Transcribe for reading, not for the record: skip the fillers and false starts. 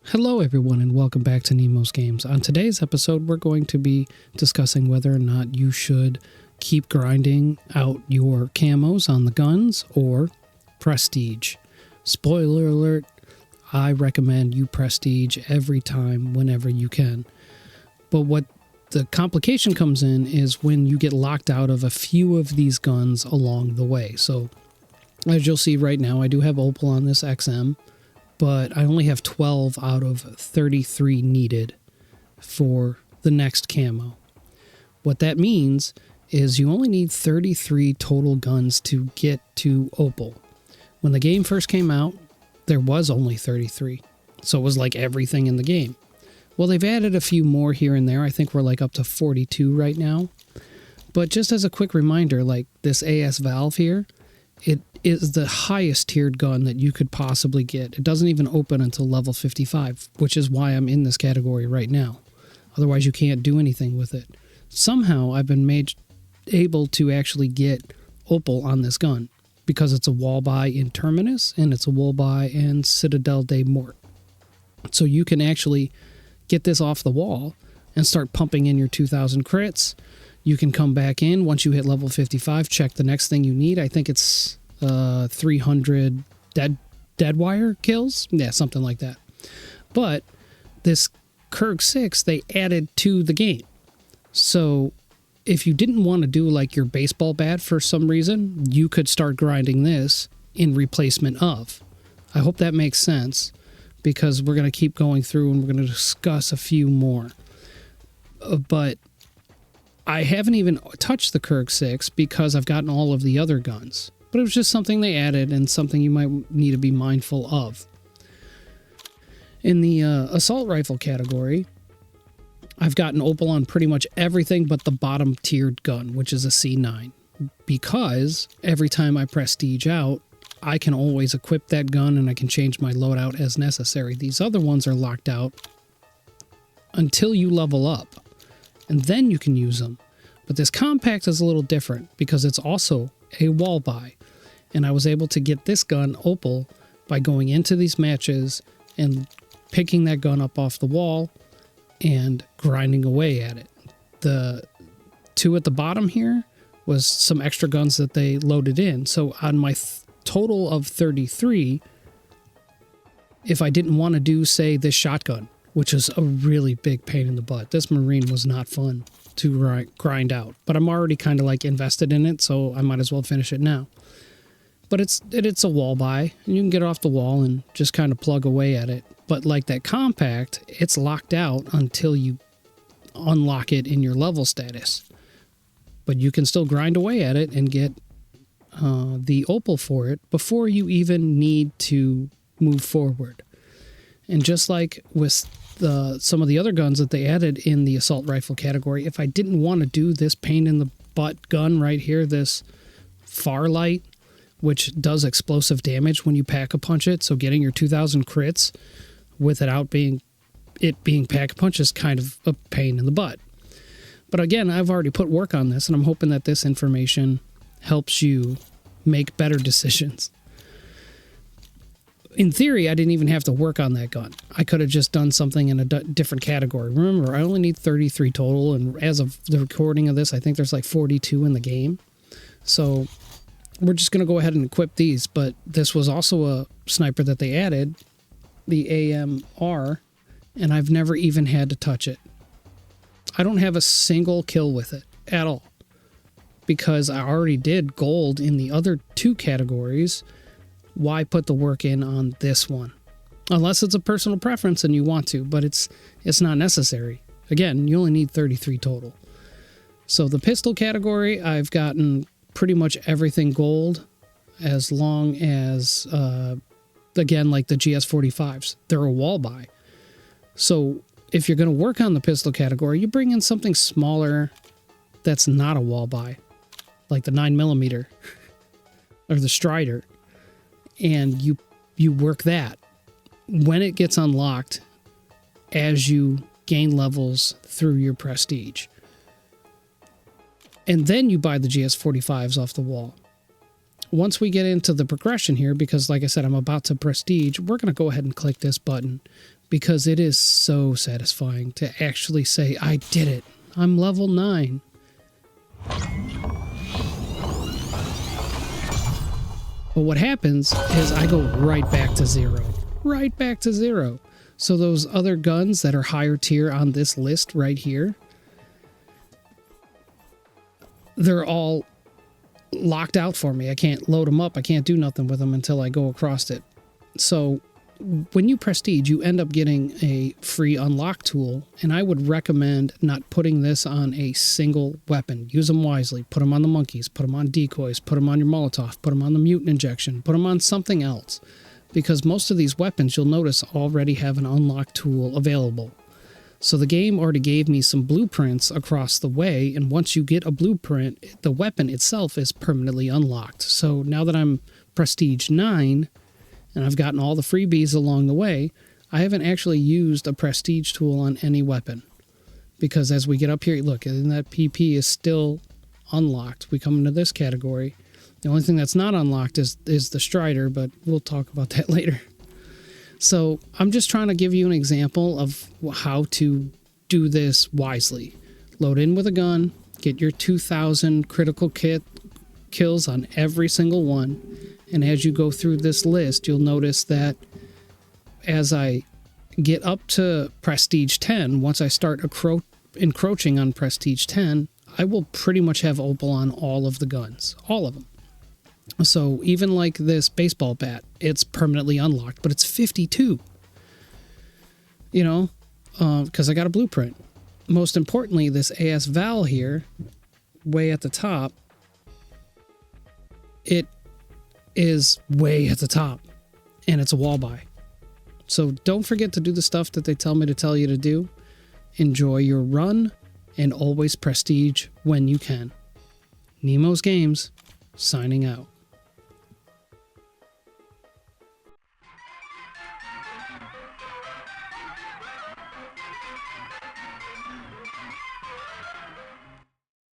Hello everyone and welcome back to NeMoZGameZ. On today's episode we're going to be discussing whether or not you should keep grinding out your camos on the guns or prestige. Spoiler alert, I recommend you prestige every time whenever you can. But what the complication comes in is when you get locked out of a few of these guns along the way. So as you'll see right now, I do have Opal on this XM. But I only have 12 out of 33 needed for the next camo. What that means is you only need 33 total guns to get to Opal. When the game first came out, there was only 33. So it was like everything in the game. Well, they've added a few more here and there. I think we're like up to 42 right now. But just as a quick reminder, like this AS Valve here, it is the highest tiered gun that you could possibly get. It doesn't even open until level 55, which is why I'm in this category right now. Otherwise, you can't do anything with it. Somehow, I've been able to actually get Opal on this gun because it's a wall buy in Terminus and it's a wall buy in Citadel de Mort. So you can actually get this off the wall and start pumping in your 2,000 crits. You can come back in once you hit level 55, check the next thing you need. I think it's 300 dead wire kills. Yeah, something like that. But this Kurg 6, they added to the game. So if you didn't want to do like your baseball bat for some reason, you could start grinding this in replacement of. I hope that makes sense because we're going to keep going through and we're going to discuss a few more. But I haven't even touched the Kurg 6 because I've gotten all of the other guns. But it was just something they added and something you might need to be mindful of. In the assault rifle category, I've gotten Opal on pretty much everything but the bottom tiered gun, which is a C9. Because every time I prestige out, I can always equip that gun and I can change my loadout as necessary. These other ones are locked out until you level up. And then you can use them. But this compact is a little different because it's also a wall buy. And I was able to get this gun, Opal, by going into these matches and picking that gun up off the wall and grinding away at it. The two at the bottom here was some extra guns that they loaded in. So on my total of 33, if I didn't want to do, say, this shotgun, which is a really big pain in the butt. This Marine was not fun to grind out, but I'm already kind of like invested in it, so I might as well finish it now. But it's a wall buy, and you can get it off the wall and just kind of plug away at it. But like that compact, it's locked out until you unlock it in your level status. But you can still grind away at it and get the Opal for it before you even need to move forward. And just like with some of the other guns that they added in the assault rifle category, if I didn't want to do this pain in the butt gun right here, this Farlight, which does explosive damage when you pack-a-punch it, so getting your 2,000 crits without being pack-a-punch is kind of a pain in the butt. But again, I've already put work on this, and I'm hoping that this information helps you make better decisions. In theory, I didn't even have to work on that gun. I could have just done something in a different category. Remember, I only need 33 total, and as of the recording of this, I think there's like 42 in the game. So we're just going to go ahead and equip these, but this was also a sniper that they added, the AMR, and I've never even had to touch it. I don't have a single kill with it at all, because I already did gold in the other two categories. Why put the work in on this one? Unless it's a personal preference and you want to, but it's not necessary. Again, you only need 33 total. So the pistol category, I've gotten pretty much everything gold, as long as, again, like the GS45s. They're a wall buy. So if you're going to work on the pistol category, you bring in something smaller that's not a wall buy, like the 9mm or the Strider. And you work that. When it gets unlocked, as you gain levels through your prestige. And then you buy the GS45s off the wall. once we get into the progression here, because like I said, I'm about to prestige, we're going to go ahead and click this button because it is so satisfying to actually say, I did it. I'm level 9. But what happens is I go right back to 0. Right back to 0. So those other guns that are higher tier on this list right here, they're all locked out for me. I can't load them up. I can't do nothing with them until I go across it. So when you prestige, you end up getting a free unlock tool, and I would recommend not putting this on a single weapon. Use them wisely. Put them on the monkeys, put them on decoys, put them on your Molotov, put them on the mutant injection, put them on something else, because most of these weapons, you'll notice, already have an unlock tool available. So the game already gave me some blueprints across the way, and once you get a blueprint, the weapon itself is permanently unlocked. So now that I'm prestige 9, and I've gotten all the freebies along the way, I haven't actually used a prestige tool on any weapon. Because as we get up here, look, and that PP is still unlocked. We come into this category. The only thing that's not unlocked is the Strider, but we'll talk about that later. So I'm just trying to give you an example of how to do this wisely. Load in with a gun, get your 2,000 critical kills on every single one, and as you go through this list, you'll notice that as I get up to Prestige 10, once I start encroaching on Prestige 10, I will pretty much have Opal on all of the guns. All of them. So even like this baseball bat, it's permanently unlocked, but it's 52. You know, because I got a blueprint. Most importantly, this AS Val here, way at the top, it is way at the top, and it's a wall buy. So don't forget to do the stuff that they tell me to tell you to do. Enjoy your run, and always prestige when you can. NeMoZGameZ, signing out.